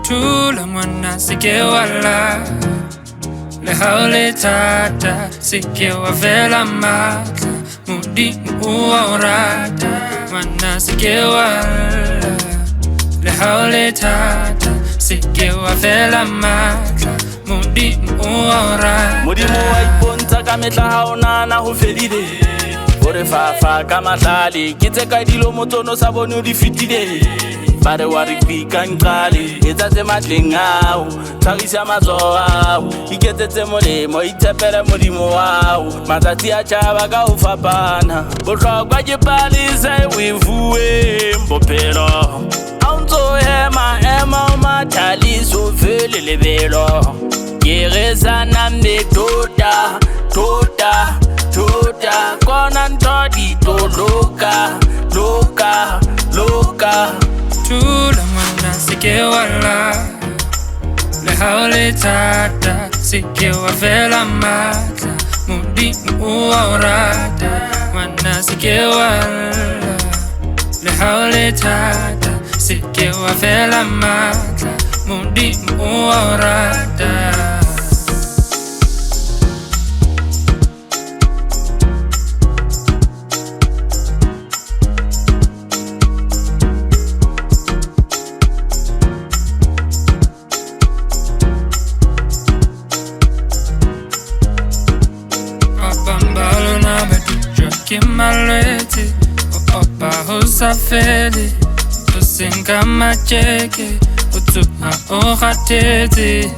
Tula mwana sike wala le haule tata sike wavela mata mudi uaurata mwana sike wala le haule tata sike wavela mata mudi uaurata mudi muaiponta kametla haonana ho fedile ore fafa kamatlale kitse ka dilo motsono sa bone o di fitile bare wa re pikanqale etsatse matleng ao tlhagisa matsogo ao iketsetse molemo itshepele modimo wao matsatsi a tšhaba ka go fapana botlhokwa ke palise o e fueng bophelo a o ntse o ema o mathaliso fele lebelo ke re sa nambe tota kona ntho di tlo loka Tula mwana sike wala le haule tata sike wavela mata mudi uaurata mwana sike wala le haule tata sike wavela mata mudi uaurata Kimaleti opa hosafeli usinga macheke utuha ohateti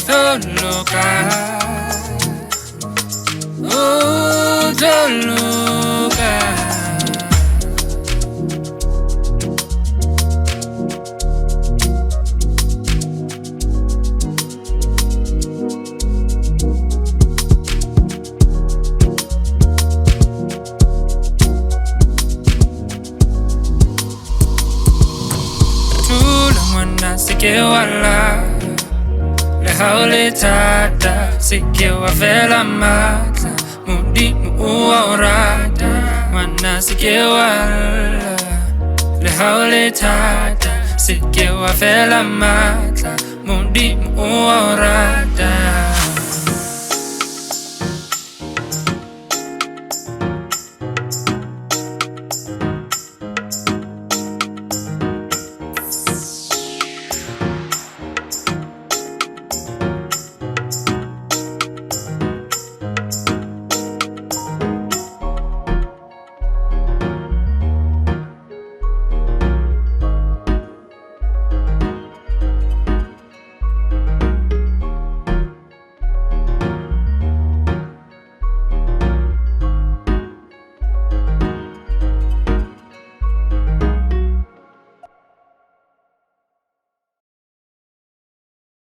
udoluka sike wala le haule tata sike wavela mata mudi uaurata mwana sike wala le haule tata sike wavela mata mudi uaurata